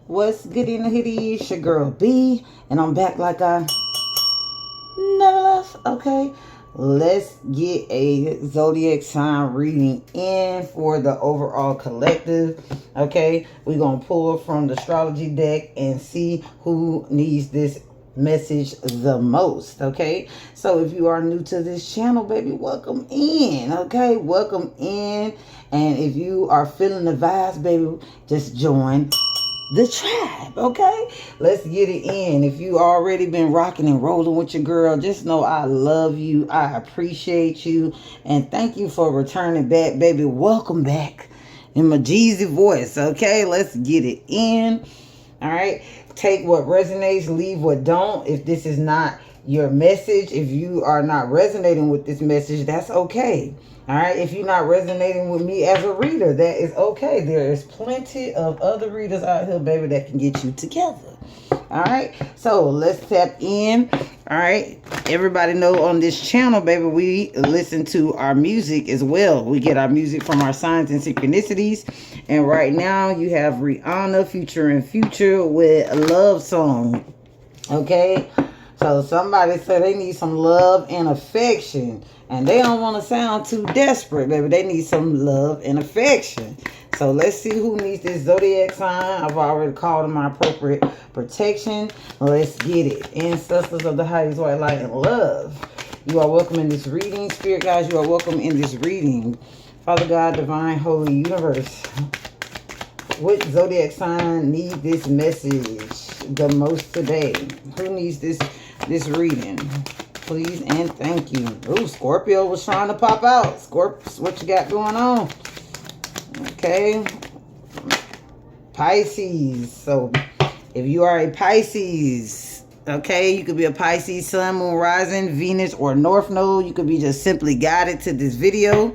What's good in the hoodie? It's your girl B, and I'm back like I never left. Okay, let's get a zodiac sign reading in for the overall collective. Okay, we're gonna pull from the astrology deck and see who needs this message the most. Okay, so if you are new to this channel, baby, welcome in. Okay, welcome in. And if you are feeling the vibes, baby, just join the tribe. Okay, let's get it in. If you already been rocking and rolling with your girl, just know I love you, I appreciate you, and thank you for returning back, baby. Welcome back in my Jeezy voice. Okay, let's get it in. All right, take what resonates, leave what don't. If this is not your message, if you are not resonating with this message, that's okay. All right, if you're not resonating with me as a reader, that is okay. There is plenty of other readers out here, baby, that can get you together. All right, so let's tap in. All right, everybody know on this channel, baby, we listen to our music as well. We get our music from our signs and synchronicities. And right now you have Rihanna featuring Future with a love song. Okay, so somebody said they need some love and affection. And they don't want to sound too desperate, baby. They need some love and affection. So let's see who needs this zodiac sign. I've already called in my appropriate protection. Let's get it. Ancestors of the highest white light and love, you are welcome in this reading. Spirit guides, you are welcome in this reading. Father God, divine, holy universe, what zodiac sign needs this message the most today? Who needs this reading? Please and thank you. Ooh, Scorpio was trying to pop out. Scorpio, what you got going on? Okay. Pisces. So, if you are a Pisces, okay, you could be a Pisces, Sun, Moon, Rising, Venus, or North Node. You could be just simply guided to this video.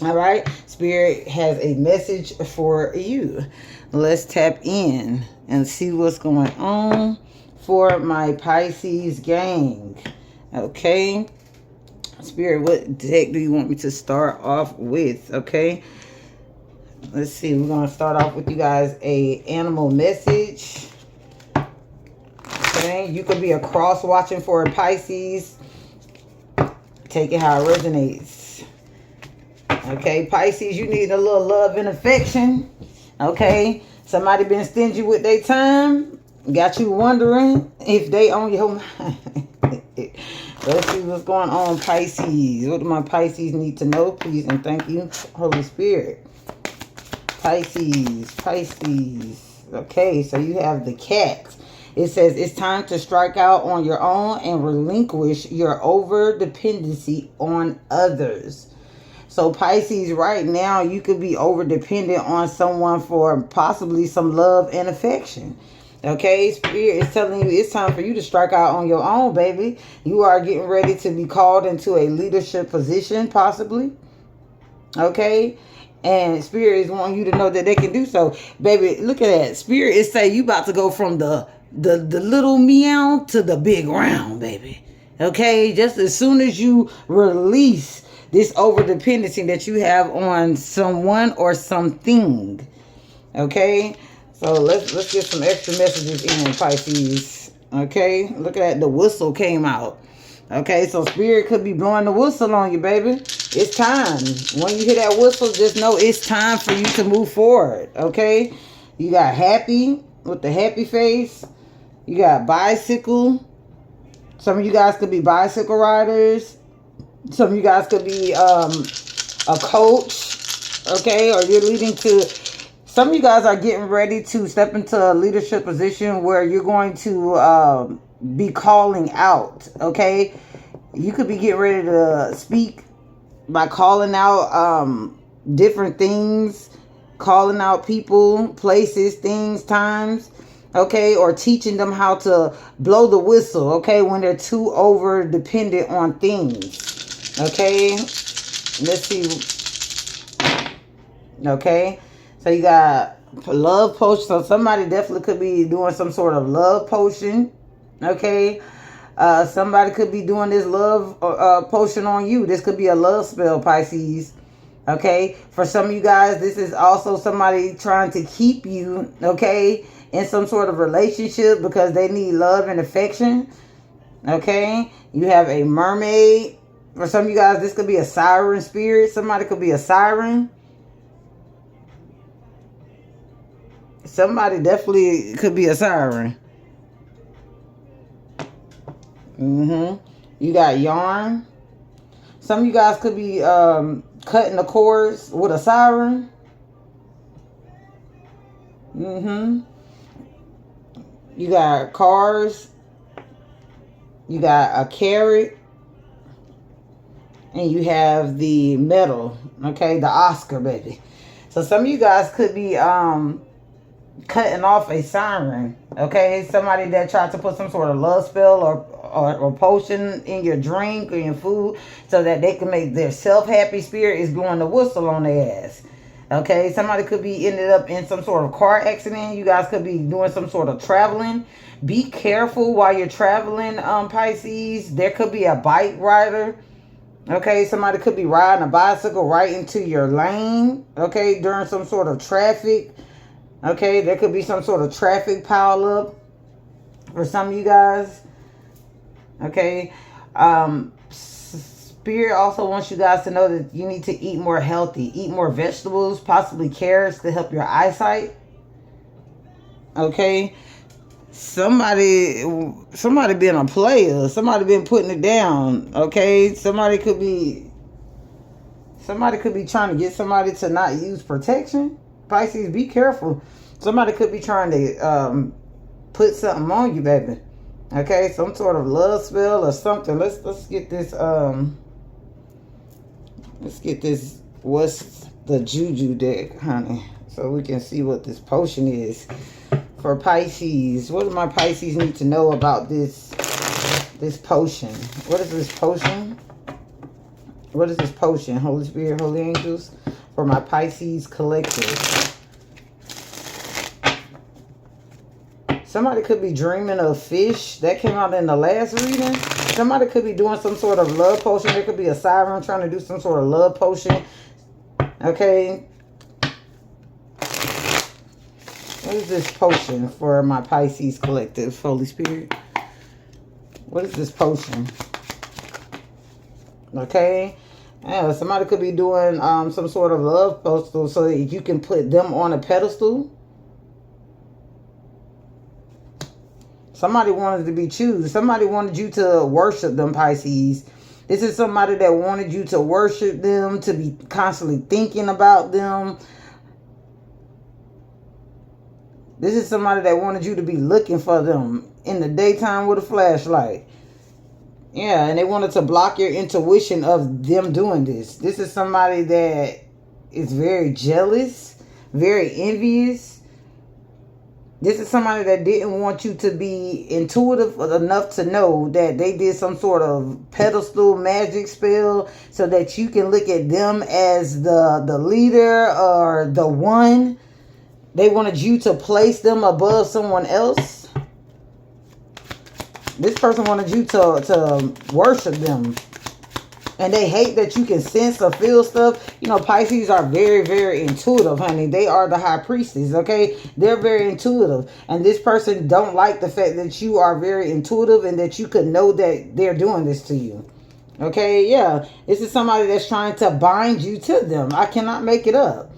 All right. Spirit has a message for you. Let's tap in and see what's going on for my Pisces gang. Okay, Spirit, what deck do you want me to start off with? Okay, let's see. We're going to start off with you guys a animal message. Okay, you could be a cross watching for a Pisces. Take it how it resonates. Okay, Pisces, you need a little love and affection. Okay, somebody been stingy with their time. Got you wondering if they on your mind. Let's see what's going on, Pisces. What do my Pisces need to know? Please and thank you, Holy Spirit. Pisces. Okay, so you have the cat. It says it's time to strike out on your own and relinquish your over-dependency on others. So Pisces, right now, you could be over-dependent on someone for possibly some love and affection. Okay, Spirit is telling you it's time for you to strike out on your own, baby. You are getting ready to be called into a leadership position, possibly. Okay, and Spirit is wanting you to know that they can do so, baby. Look at that. Spirit is saying you about to go from the little meow to the big round, baby. Okay, just as soon as you release this over dependency that you have on someone or something. Okay. So let's get some extra messages in, Pisces. Okay, look at that. The whistle came out. Okay, so Spirit could be blowing the whistle on you, baby. It's time. When you hear that whistle, just know it's time for you to move forward. Okay, you got happy with the happy face. You got bicycle. Some of you guys could be bicycle riders. Some of you guys could be a coach. Okay, or you're leading to... Some of you guys are getting ready to step into a leadership position where you're going to be calling out, okay? You could be getting ready to speak by calling out different things, calling out people, places, things, times, okay? Or teaching them how to blow the whistle, okay? When they're too over dependent on things, okay? Let's see. Okay? So you got love potion. So somebody definitely could be doing some sort of love potion. Okay. Somebody could be doing this love potion on you. This could be a love spell, Pisces. Okay. For some of you guys, this is also somebody trying to keep you, okay, in some sort of relationship because they need love and affection. Okay, you have a mermaid. For some of you guys, this could be a siren spirit. Somebody could be a siren. Somebody definitely could be a siren. You got yarn. Some of you guys could be cutting the cords with a siren. You got cars. You got a carrot. And you have the medal. Okay, the Oscar, baby. So some of you guys could be cutting off a siren. Okay, somebody that tried to put some sort of love spell or potion in your drink or your food so that they can make their self-happy spirit is blowing the whistle on their ass. Okay, somebody could be ended up in some sort of car accident. You guys could be doing some sort of traveling. Be careful while you're traveling, Pisces. There could be a bike rider. Okay, somebody could be riding a bicycle right into your lane. Okay, during some sort of traffic. Okay, there could be some sort of traffic pile up for some of you guys. Okay, Spirit also wants you guys to know that you need to eat more healthy. Eat more vegetables, possibly carrots to help your eyesight. Okay. Somebody being a player. Somebody been putting it down. Okay. Somebody could be trying to get somebody to not use protection. Pisces, be careful. Somebody could be trying to put something on you, baby. Okay, some sort of love spell or something. Let's get this what's the juju deck, honey, so we can see what this potion is for Pisces. What do my Pisces need to know about this potion? What is this potion? What is this potion? Holy Spirit, Holy Angels, for my Pisces collective. Somebody could be dreaming of fish. That came out in the last reading. Somebody could be doing some sort of love potion. There could be a siren trying to do some sort of love potion. Okay. What is this potion for my Pisces collective, Holy Spirit? What is this potion? Okay. Yeah, somebody could be doing some sort of love potion so that you can put them on a pedestal. Somebody wanted to be chosen. Somebody wanted you to worship them, Pisces. This is somebody that wanted you to worship them, to be constantly thinking about them. This is somebody that wanted you to be looking for them in the daytime with a flashlight. Yeah, and they wanted to block your intuition of them doing this. This is somebody that is very jealous, very envious. This is somebody that didn't want you to be intuitive enough to know that they did some sort of pedestal magic spell so that you can look at them as the leader or the one. They wanted you to place them above someone else. This person wanted you to worship them. And they hate that you can sense or feel stuff. You know, Pisces are very, very intuitive, honey. They are the high priestess, okay? They're very intuitive. And this person don't like the fact that you are very intuitive and that you could know that they're doing this to you. Okay, yeah. This is somebody that's trying to bind you to them. I cannot make it up.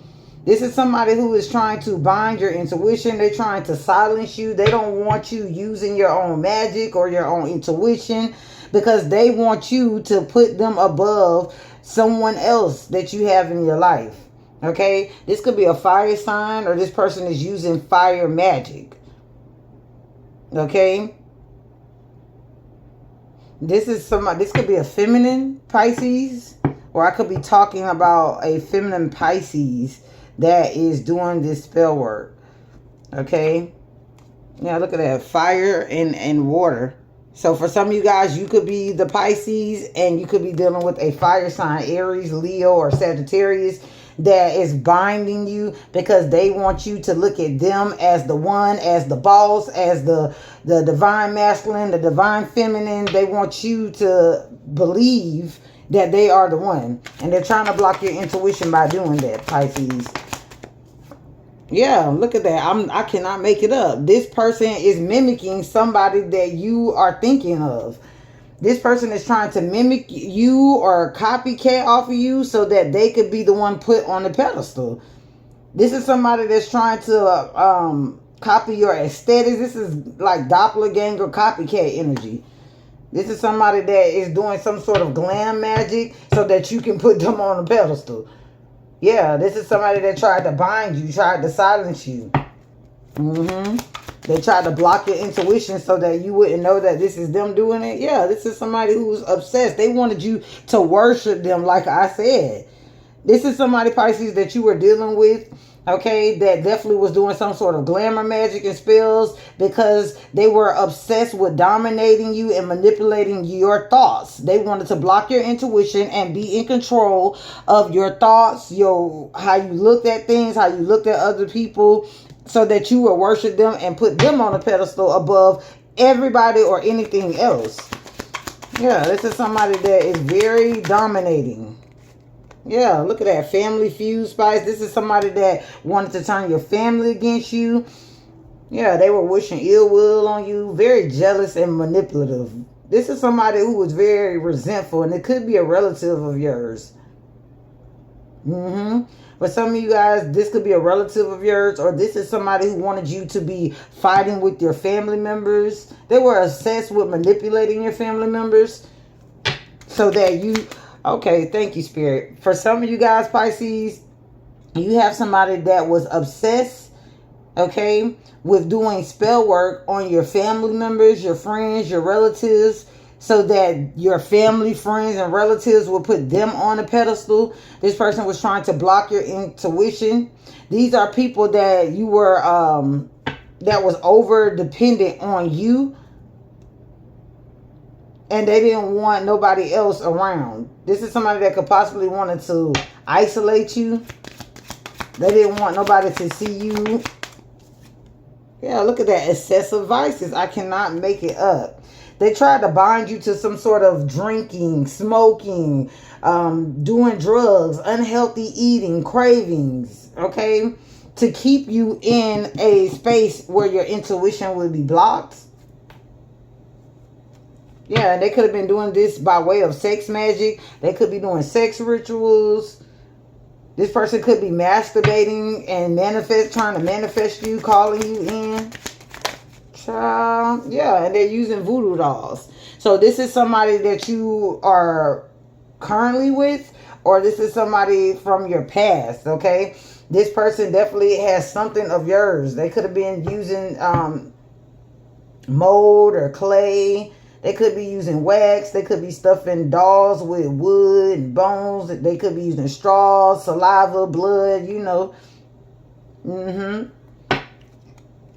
This is somebody who is trying to bind your intuition. They're trying to silence you. They don't want you using your own magic or your own intuition, because they want you to put them above someone else that you have in your life. Okay? This could be a fire sign, or this person is using fire magic. Okay? This could be a feminine Pisces, or I could be talking about a feminine Pisces that is doing this spell work. Okay? Now look at that. Fire and water. So for some of you guys, you could be the Pisces and you could be dealing with a fire sign, Aries, Leo, or Sagittarius, that is binding you because they want you to look at them as the one, as the boss, as the divine masculine, the divine feminine. They want you to believe that they are the one. And they're trying to block your intuition by doing that, Pisces. Yeah, look at that. I cannot make it up. This person is mimicking somebody that you are thinking of. This person is trying to mimic you or copycat off of you so that they could be the one put on the pedestal. This is somebody that's trying to copy your aesthetics. This is like doppelganger copycat energy. This is somebody that is doing some sort of glam magic so that you can put them on a pedestal. Yeah, this is somebody that tried to bind you, tried to silence you. They tried to block your intuition so that you wouldn't know that this is them doing it. Yeah, this is somebody who's obsessed. They wanted you to worship them, like I said. This is somebody, Pisces, that you were dealing with, okay, that definitely was doing some sort of glamour magic and spells because they were obsessed with dominating you and manipulating your thoughts. They wanted to block your intuition and be in control of your thoughts, how you looked at things, how you looked at other people, so that you would worship them and put them on a pedestal above everybody or anything else. Yeah, this is somebody that is very dominating. Yeah, look at that. Family feud, Spice. This is somebody that wanted to turn your family against you. Yeah, they were wishing ill will on you. Very jealous and manipulative. This is somebody who was very resentful, and it could be a relative of yours. For some of you guys, this could be a relative of yours, or this is somebody who wanted you to be fighting with your family members. They were obsessed with manipulating your family members so that you... Okay, thank you, Spirit. For some of you guys, Pisces, you have somebody that was obsessed, okay, with doing spell work on your family members, your friends, your relatives, so that your family, friends, and relatives will put them on a pedestal. This person was trying to block your intuition. These are people that you were, that was over dependent on you. And they didn't want nobody else around. This is somebody that could possibly wanted to isolate you. They didn't want nobody to see you. Yeah, look at that. Excessive vices. I cannot make it up. They tried to bind you to some sort of drinking, smoking, doing drugs, unhealthy eating, cravings, okay? To keep you in a space where your intuition would be blocked. Yeah, and they could have been doing this by way of sex magic. They could be doing sex rituals. This person could be masturbating and trying to manifest you, calling you in. Child. Yeah, and they're using voodoo dolls. So this is somebody that you are currently with, or this is somebody from your past, okay? This person definitely has something of yours. They could have been using mold or clay. They could be using wax. They could be stuffing dolls with wood and bones. They could be using straws, saliva, blood, you know.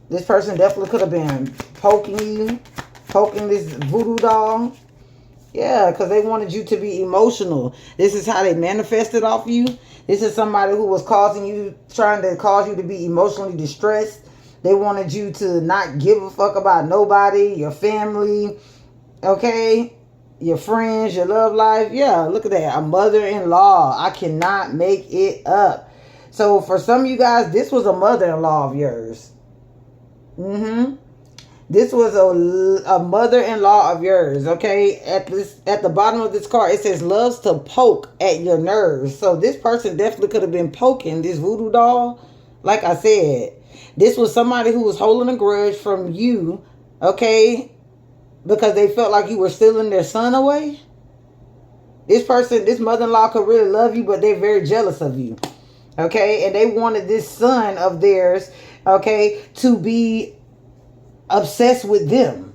This person definitely could have been poking you, poking this voodoo doll. Yeah, because they wanted you to be emotional. This is how they manifested off you. This is somebody who was trying to cause you to be emotionally distressed. They wanted you to not give a fuck about nobody, your family, okay, your friends, your love life. Yeah, look at that. A mother-in-law. I cannot make it up. So for some of you guys, this was a mother-in-law of yours. This was a mother-in-law of yours, okay? At the bottom of this card, it says loves to poke at your nerves. So this person definitely could have been poking this voodoo doll. Like I said, this was somebody who was holding a grudge from you, okay? Because they felt like you were stealing their son away. This person, this mother-in-law could really love you, but they're very jealous of you. Okay? And they wanted this son of theirs, okay, to be obsessed with them.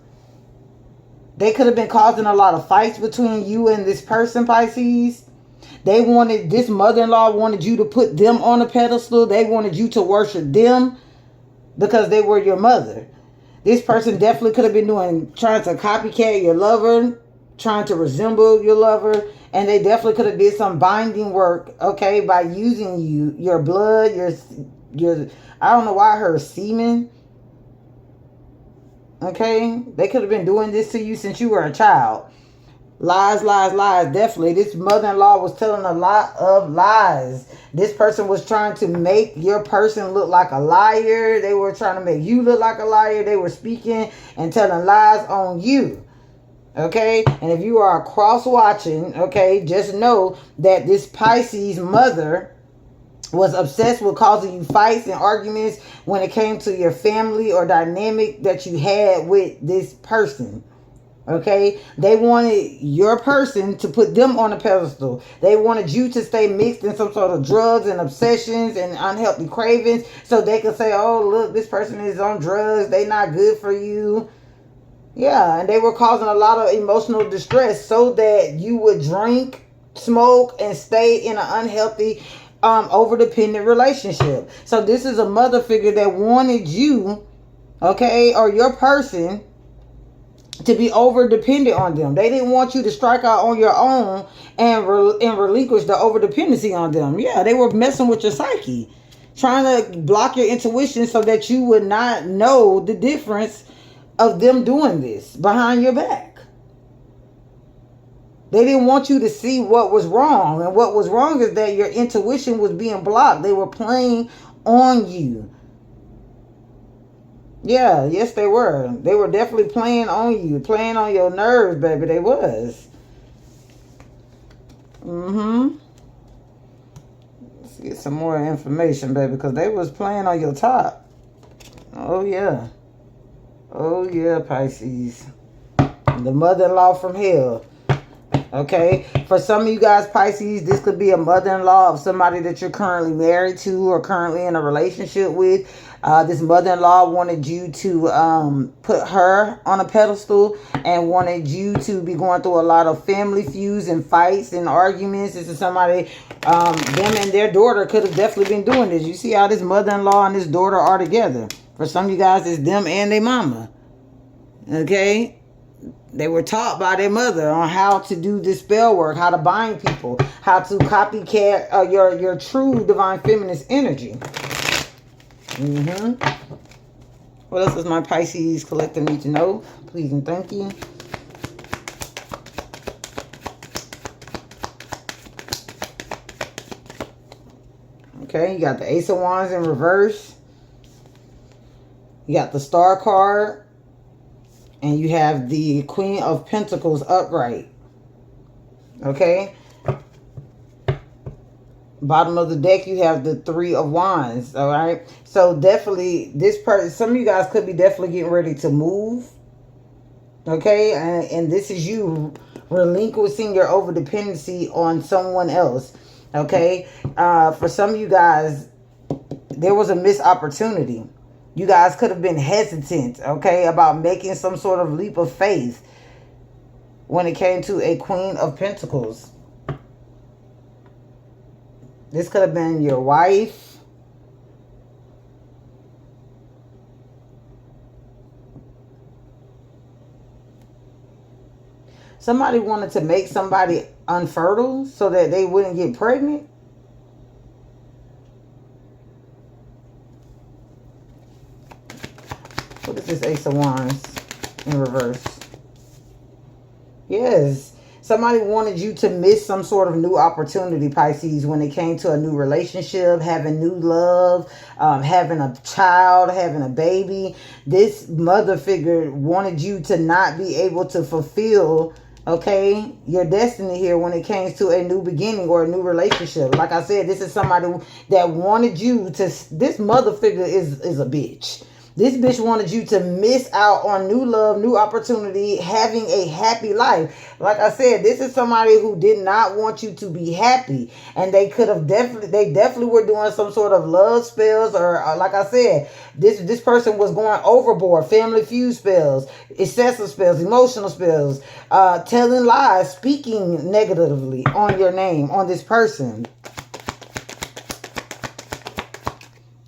They could have been causing a lot of fights between you and this person, Pisces. This mother-in-law wanted you to put them on a pedestal. They wanted you to worship them because they were your mother. This person definitely could have been trying to copycat your lover, trying to resemble your lover, and they definitely could have did some binding work, okay, by using your blood, your I don't know why I heard semen. Okay, they could have been doing this to you since you were a child. Lies, lies, lies. Definitely. This mother-in-law was telling a lot of lies. This person was trying to make your person look like a liar. They were trying to make you look like a liar. They were speaking and telling lies on you. Okay? And if you are cross-watching, okay, just know that this Pisces mother was obsessed with causing you fights and arguments when it came to your family or dynamic that you had with this person. Okay, they wanted your person to put them on a pedestal. They wanted you to stay mixed in some sort of drugs and obsessions and unhealthy cravings, so they could say, "Oh, look, this person is on drugs. They not good for you." Yeah, and they were causing a lot of emotional distress so that you would drink, smoke, and stay in an unhealthy, over-dependent relationship. So this is a mother figure that wanted you, okay, or your person, to be over dependent on them. They didn't want you to strike out on your own and relinquish the over dependency on them. Yeah, they were messing with your psyche, trying to block your intuition so that you would not know the difference of them doing this behind your back. They didn't want you to see what was wrong, and what was wrong is that your intuition was being blocked. They were playing on you. Yeah, yes they were. They were definitely playing on you. Playing on your nerves, baby. They was. Let's get some more information, baby. Because they was playing on your top. Oh, yeah. Oh, yeah, Pisces. The mother-in-law from hell. Okay, for some of you guys, Pisces, this could be a mother-in-law of somebody that you're currently married to or currently in a relationship with. This mother-in-law wanted you to put her on a pedestal and wanted you to be going through a lot of family feuds and fights and arguments. This is somebody, them and their daughter could have definitely been doing this. You see how this mother-in-law and this daughter are together. For some of you guys, it's them and their mama. Okay? They were taught by their mother on how to do this spell work, how to bind people, how to copycat your true divine feminist energy. What else does my Pisces collector need to know? Please and thank you. Okay, you got the Ace of Wands in reverse. You got the Star card. And you have the Queen of Pentacles upright. Okay. Bottom of the deck, you have the Three of Wands. All right. So definitely this person, some of you guys could be definitely getting ready to move. Okay. And this is you relinquishing your overdependency on someone else. Okay. For some of you guys, there was a missed opportunity. You guys could have been hesitant, okay, about making some sort of leap of faith when it came to a Queen of Pentacles. This could have been your wife. Somebody wanted to make somebody unfertile so that they wouldn't get pregnant. What is this Ace of Wands in reverse? Yes. Somebody wanted you to miss some sort of new opportunity, Pisces, when it came to a new relationship, having new love, having a child, having a baby. This mother figure wanted you to not be able to fulfill, okay, your destiny here when it came to a new beginning or a new relationship. Like I said, this is somebody that wanted you to, this mother figure is a bitch. This bitch wanted you to miss out on new love, new opportunity, having a happy life. Like I said, this is somebody who did not want you to be happy. And they could have definitely were doing some sort of love spells or like I said, this person was going overboard. Family feud spells, excessive spells, emotional spells, telling lies, speaking negatively on your name, on this person.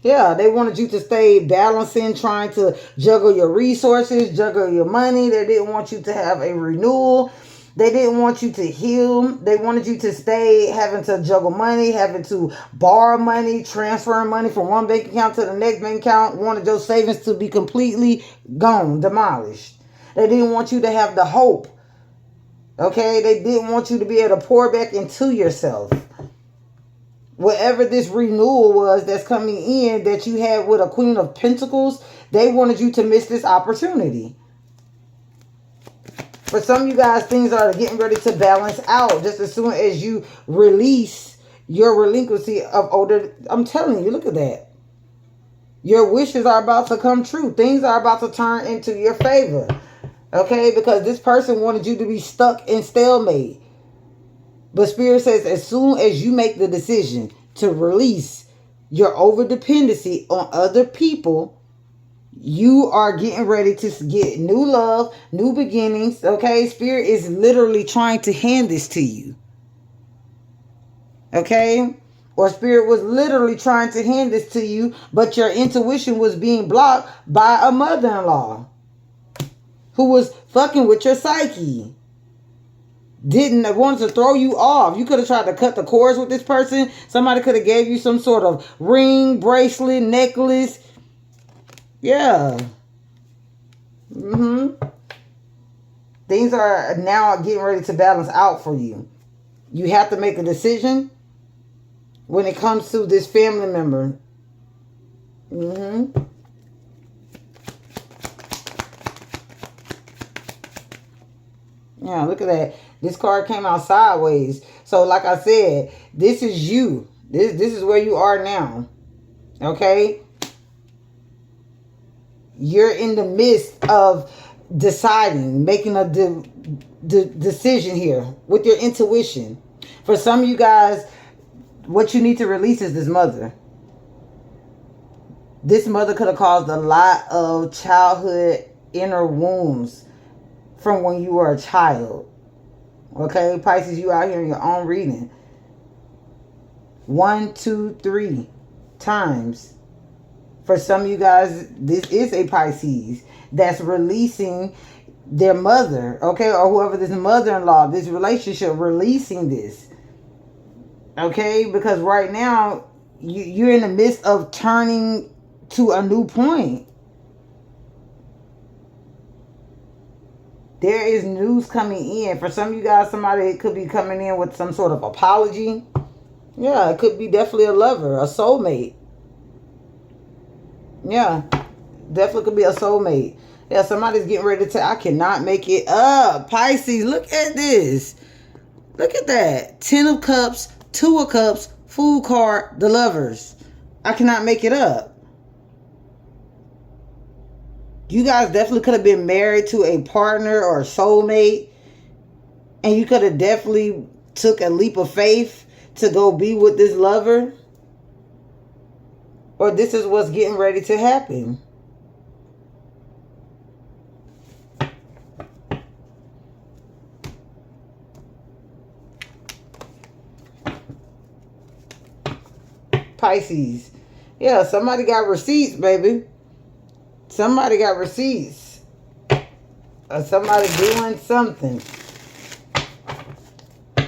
Yeah, they wanted you to stay balancing, trying to juggle your resources, juggle your money. They didn't want you to have a renewal. They didn't want you to heal. They wanted you to stay having to juggle money, having to borrow money, transfer money from one bank account to the next bank account. Wanted your savings to be completely gone, demolished. They didn't want you to have the hope, Okay, they didn't want you to be able to pour back into yourself. Whatever this renewal was that's coming in that you had with a Queen of Pentacles, they wanted you to miss this opportunity. For some of you guys, things are getting ready to balance out just as soon as you release your relinquishing of older. I'm telling you, look at that. Your wishes are about to come true. Things are about to turn into your favor. Okay, because this person wanted you to be stuck in stalemate. But Spirit says as soon as you make the decision to release your overdependency on other people, you are getting ready to get new love, new beginnings. Okay, Spirit is literally trying to hand this to you. Okay, or Spirit was literally trying to hand this to you, but your intuition was being blocked by a mother-in-law who was fucking with your psyche. Didn't want to throw you off. You could have tried to cut the cords with this person. Somebody could have gave you some sort of ring, bracelet, necklace. Yeah. Things are now getting ready to balance out for you. You have to make a decision when it comes to this family member. Yeah, look at that. This card came out sideways. So like I said, this is you. This is where you are now. Okay? You're in the midst of deciding, making a decision here with your intuition. For some of you guys, what you need to release is this mother. This mother could have caused a lot of childhood inner wounds from when you were a child. Okay, Pisces, you out here in your own reading. 1, 2, 3 times. For some of you guys, this is a Pisces that's releasing their mother, okay, or whoever this mother-in-law, this relationship, releasing this. Okay, because right now, you're in the midst of turning to a new point. There is news coming in. For some of you guys, somebody could be coming in with some sort of apology. Yeah, it could be definitely a lover, a soulmate. Yeah, definitely could be a soulmate. Yeah, somebody's getting ready to I cannot make it up. Pisces, look at this. Look at that. 10 of Cups, 2 of Cups, Fool card, the Lovers. I cannot make it up. You guys definitely could have been married to a partner or a soulmate. And you could have definitely took a leap of faith to go be with this lover. Or this is what's getting ready to happen. Pisces. Yeah, somebody got receipts, baby. Somebody got receipts. Or somebody doing something.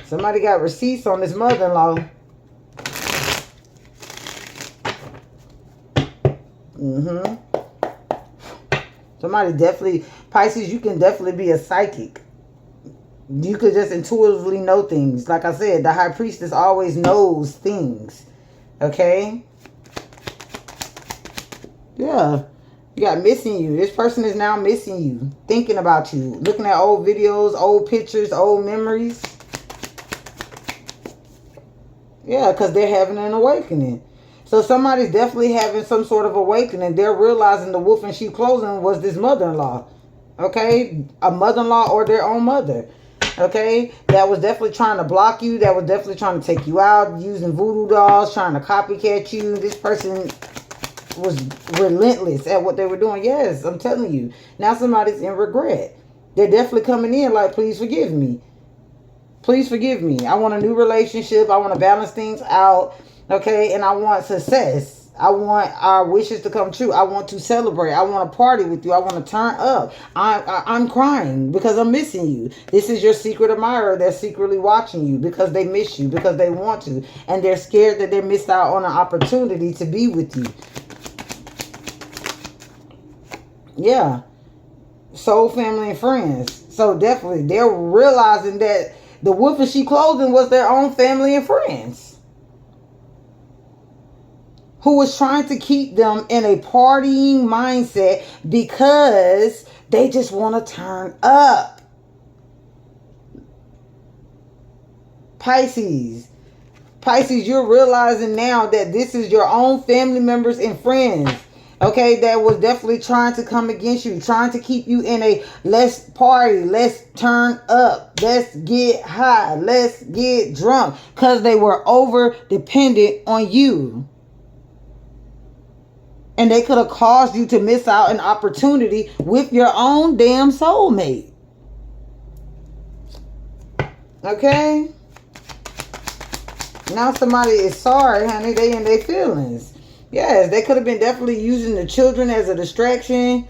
Somebody got receipts on this mother-in-law. Somebody definitely, Pisces, you can definitely be a psychic. You could just intuitively know things. Like I said, the High Priestess always knows things. Okay? Yeah. You got missing you. This person is now missing you. Thinking about you. Looking at old videos, old pictures, old memories. Yeah, because they're having an awakening. So somebody's definitely having some sort of awakening. They're realizing the wolf in sheep clothing was this mother-in-law. Okay? A mother-in-law or their own mother. Okay? That was definitely trying to block you. That was definitely trying to take you out. Using voodoo dolls. Trying to copycat you. This person was relentless at what they were doing. Yes, I'm telling you. Now somebody's in regret. They're definitely coming in like, please forgive me. Please forgive me. I want a new relationship. I want to balance things out. Okay? And I want success. I want our wishes to come true. I want to celebrate. I want to party with you. I want to turn up. I'm crying because I'm missing you. This is your secret admirer that's secretly watching you because they miss you, because they want to. And they're scared that they missed out on an opportunity to be with you. Yeah. Soul, family, and friends. So definitely, they're realizing that the wolf in sheep clothing was their own family and friends, who was trying to keep them in a partying mindset because they just want to turn up. Pisces, you're realizing now that this is your own family members and friends, okay, that was definitely trying to come against you, trying to keep you in a let's party, let's turn up, let's get high, let's get drunk, because they were over dependent on you. And they could have caused you to miss out an opportunity with your own damn soulmate. Okay? Now somebody is sorry, honey. They in their feelings. Yes, they could have been definitely using the children as a distraction.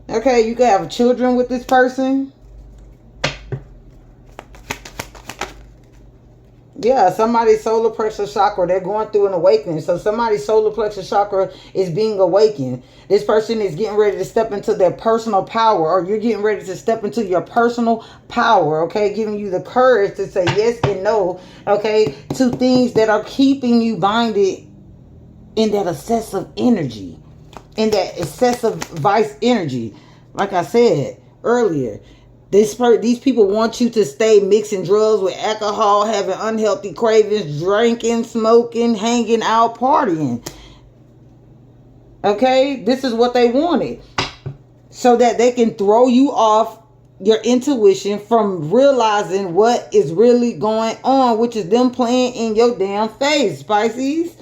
Okay, you could have children with this person. Yeah, somebody's solar plexus chakra, they're going through an awakening. So somebody's solar plexus chakra is being awakened. This person is getting ready to step into their personal power, or you're getting ready to step into your personal power, okay? Giving you the courage to say yes and no, okay, to things that are keeping you binded in that excessive energy, in that excessive vice energy. Like I said earlier, these people want you to stay mixing drugs with alcohol, having unhealthy cravings, drinking, smoking, hanging out, partying. Okay? This is what they wanted. So that they can throw you off your intuition from realizing what is really going on, which is them playing in your damn face, Pisces.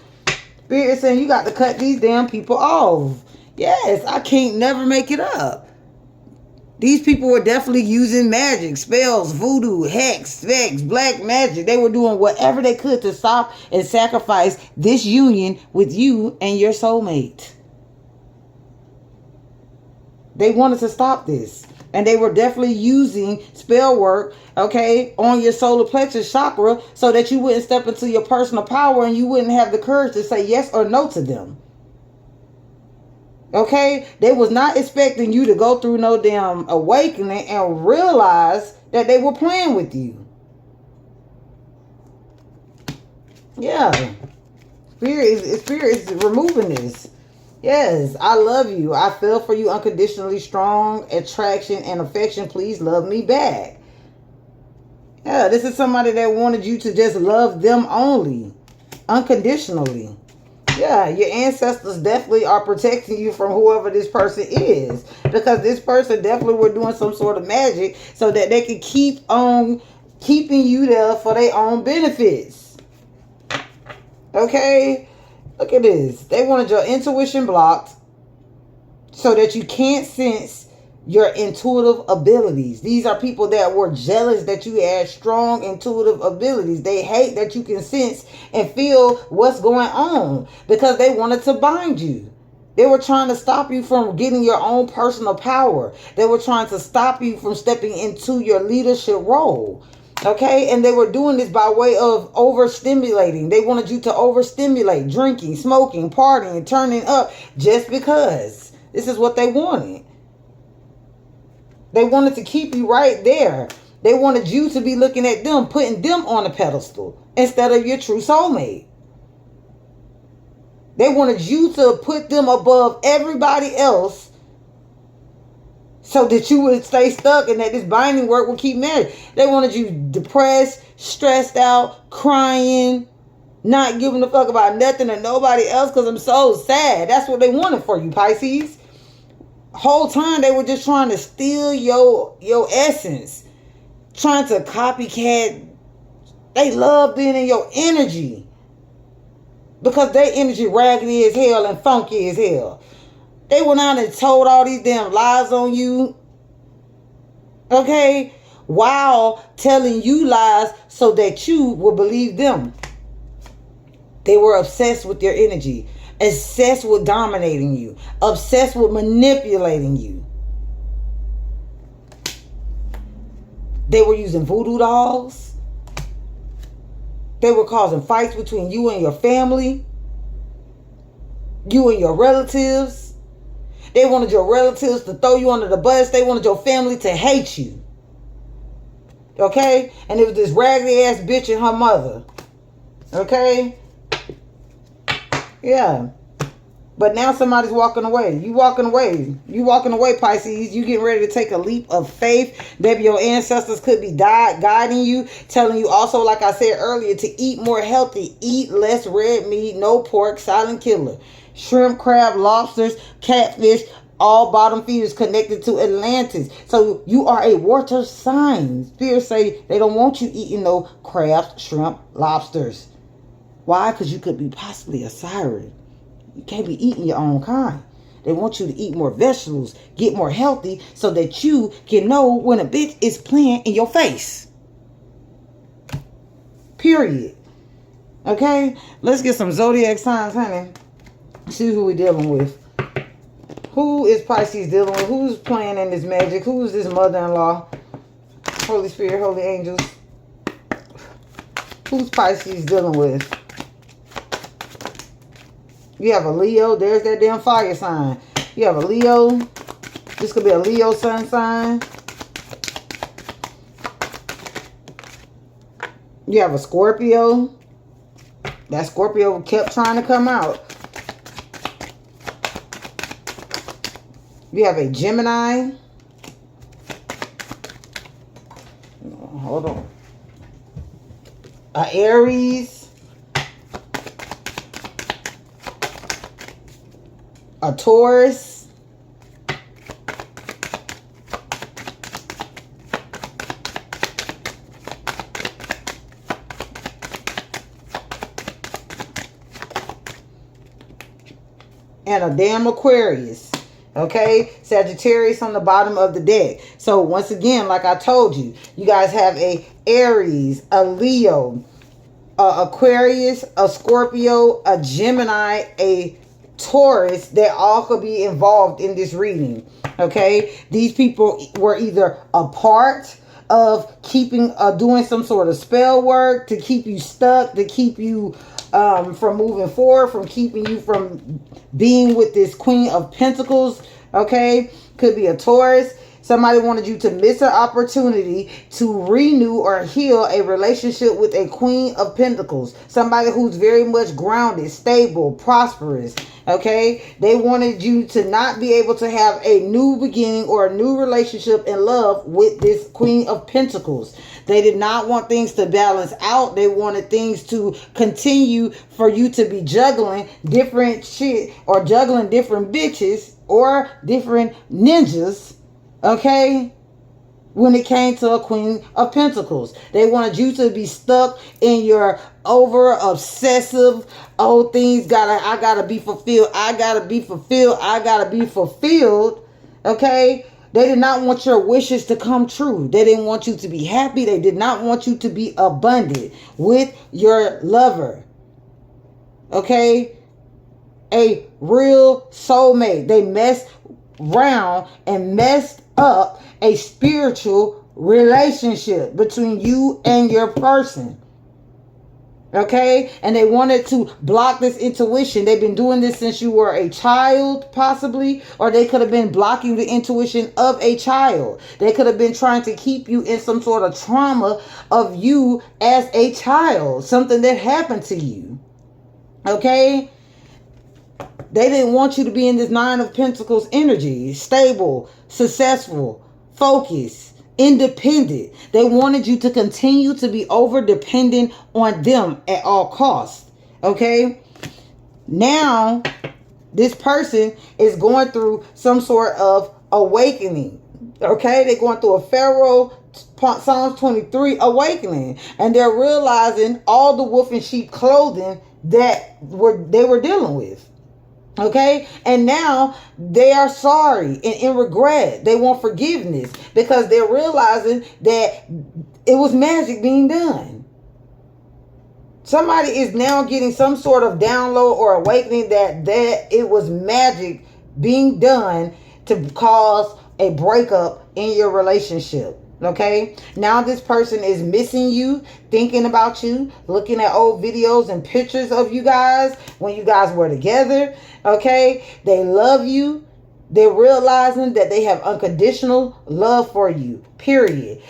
Spirit is saying you got to cut these damn people off. Yes, I can't never make it up. These people were definitely using magic, spells, voodoo, hex, vex, black magic. They were doing whatever they could to stop and sacrifice this union with you and your soulmate. They wanted to stop this. And they were definitely using spell work, okay, on your solar plexus chakra so that you wouldn't step into your personal power and you wouldn't have the courage to say yes or no to them. Okay, they was not expecting you to go through no damn awakening and realize that they were playing with you. Yeah, spirit is removing this. Yes, I love you. I feel for you unconditionally, strong attraction and affection. Please love me back. Yeah, this is somebody that wanted you to just love them only, unconditionally. Yeah, your ancestors definitely are protecting you from whoever this person is. Because this person definitely were doing some sort of magic so that they could keep on keeping you there for their own benefits. Okay? Look at this. They wanted your intuition blocked so that you can't sense your intuitive abilities. These are people that were jealous that you had strong intuitive abilities. They hate that you can sense and feel what's going on because they wanted to bind you. They were trying to stop you from getting your own personal power. They were trying to stop you from stepping into your leadership role. Okay, and they were doing this by way of overstimulating. They wanted you to overstimulate, drinking, smoking, partying, turning up just because. This is what they wanted. They wanted to keep you right there. They wanted you to be looking at them, putting them on a pedestal instead of your true soulmate. They wanted you to put them above everybody else so that you would stay stuck and that this binding work would keep married. They wanted you depressed, stressed out, crying, not giving a fuck about nothing or nobody else because I'm so sad. That's what they wanted for you, Pisces. Whole time they were just trying to steal your essence, trying to copycat. They love being in your energy because their energy raggedy as hell and funky as hell. They went out and told all these damn lies on you, okay, while telling you lies so that you will believe them. They were obsessed with your energy. Obsessed with dominating you. Obsessed with manipulating you. They were using voodoo dolls. They were causing fights between you and your family. You and your relatives. They wanted your relatives to throw you under the bus. They wanted your family to hate you. Okay? And it was this raggedy ass bitch and her mother. Okay? Yeah. But now somebody's walking away. You walking away. You walking away, Pisces. You getting ready to take a leap of faith. Baby, your ancestors could be guiding you, telling you also, like I said earlier, to eat more healthy. Eat less red meat, no pork, silent killer. Shrimp, crab, lobsters, catfish, all bottom feeders connected to Atlantis. So you are a water sign. Spirits say they don't want you eating no crabs, shrimp, lobsters. Why? Because you could be possibly a siren. You can't be eating your own kind. They want you to eat more vegetables, get more healthy, so that you can know when a bitch is playing in your face. Period. Okay? Let's get some zodiac signs, honey. See who we're dealing with. Who is Pisces dealing with? Who's playing in this magic? Who's this mother-in-law? Holy Spirit, holy angels. Who's Pisces dealing with? You have a Leo. There's that damn fire sign. You have a Leo. This could be a Leo sun sign. You have a Scorpio. That Scorpio kept trying to come out. You have a Gemini. Hold on. A Aries. A Taurus. And a damn Aquarius. Okay, Sagittarius on the bottom of the deck. So once again, like I told you, you guys have a Aries, a Leo, a Aquarius, a Scorpio, a Gemini, a Taurus that all could be involved in this reading. Okay, these people were either a part of keeping doing some sort of spell work to keep you stuck, to keep you from moving forward, from keeping you from being with this Queen of Pentacles. Okay, could be a Taurus. Somebody wanted you to miss an opportunity to renew or heal a relationship with a Queen of Pentacles. Somebody who's very much grounded, stable, prosperous. Okay, they wanted you to not be able to have a new beginning or a new relationship in love with this Queen of Pentacles. They did not want things to balance out. They wanted things to continue for you to be juggling different shit or juggling different bitches or different ninjas. Okay, when it came to a Queen of Pentacles, they wanted you to be stuck in your over obsessive, oh, things I gotta be fulfilled. I gotta be fulfilled. I gotta be fulfilled. Okay, they did not want your wishes to come true. They didn't want you to be happy. They did not want you to be abundant with your lover. Okay, a real soulmate. They messed around and messed up a spiritual relationship between you and your person. Okay, and they wanted to block this intuition. They've been doing this since you were a child, possibly, or they could have been blocking the intuition of a child. They could have been trying to keep you in some sort of trauma of you as a child, something that happened to you. Okay, they didn't want you to be in this Nine of Pentacles energy, stable, successful, focused, independent. They wanted you to continue to be over dependent on them at all costs. Okay, now this person is going through some sort of awakening. Okay, they're going through a Pharaoh Psalms 23 awakening, and they're realizing all the wolf in sheep clothing that they were dealing with. Okay, and now they are sorry and in regret. They want forgiveness because they're realizing that it was magic being done. Somebody is now getting some sort of download or awakening that it was magic being done to cause a breakup in your relationship. Okay, now this person is missing you, thinking about you, looking at old videos and pictures of you guys when you guys were together. Okay, they love you. They're realizing that they have unconditional love for you, period.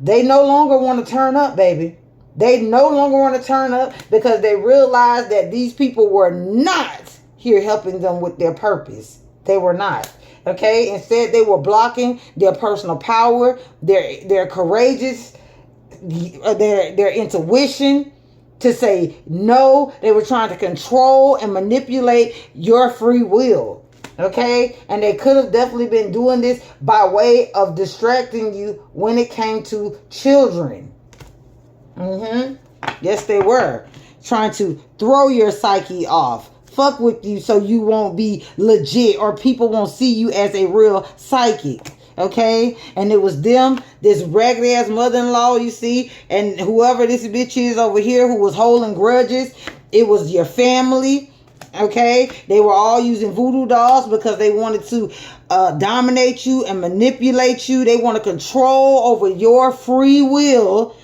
They no longer want to turn up, baby. They no longer want to turn up because they realize that these people were not here helping them with their purpose. They were not. Okay? Instead, they were blocking their personal power, their courageous, their intuition to say no. They were trying to control and manipulate your free will. Okay? And they could have definitely been doing this by way of distracting you when it came to children. Yes, they were. Trying to throw your psyche off. Fuck with you so you won't be legit or people won't see you as a real psychic. Okay? And it was them, this ragged ass mother-in-law, you see, and whoever this bitch is over here who was holding grudges. It was your family. Okay? They were all using voodoo dolls because they wanted to dominate you and manipulate you. They want to control over your free will.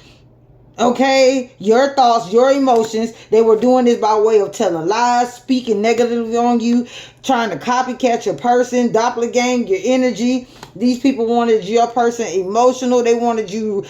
Okay, your thoughts, your emotions. They were doing this by way of telling lies, speaking negatively on you, trying to copycat your person, doppelgang your energy. These people wanted your person emotional. They wanted you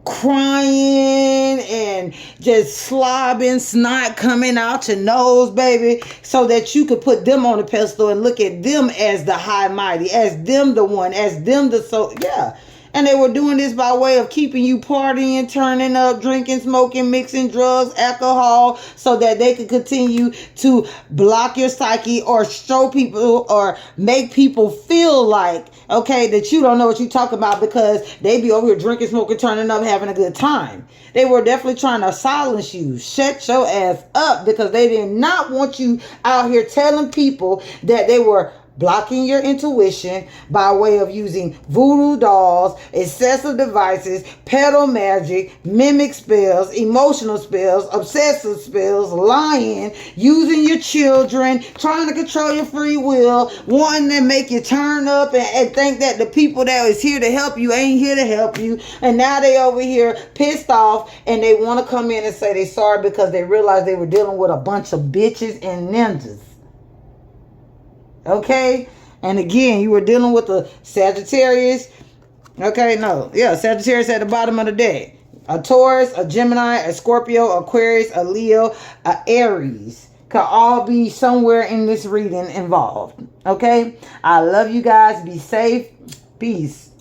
crying and just slobbing, snot coming out your nose, baby, so that you could put them on a pedestal and look at them as the high mighty, as them the one, as them the soul. Yeah. And they were doing this by way of keeping you partying, turning up, drinking, smoking, mixing drugs, alcohol, so that they could continue to block your psyche or show people or make people feel like, okay, that you don't know what you talk about because they be over here drinking, smoking, turning up, having a good time. They were definitely trying to silence you, shut your ass up, because they did not want you out here telling people that they were blocking your intuition by way of using voodoo dolls, excessive devices, pedal magic, mimic spells, emotional spells, obsessive spells, lying, using your children, trying to control your free will, wanting to make you turn up and think that the people that is here to help you ain't here to help you. And now they over here pissed off and they want to come in and say they sorry because they realized they were dealing with a bunch of bitches and ninjas. Okay? And again, you were dealing with a Sagittarius. Okay, no. Yeah, Sagittarius at the bottom of the deck. A Taurus, a Gemini, a Scorpio, Aquarius, a Leo, a Aries. Could all be somewhere in this reading involved. Okay? I love you guys. Be safe. Peace.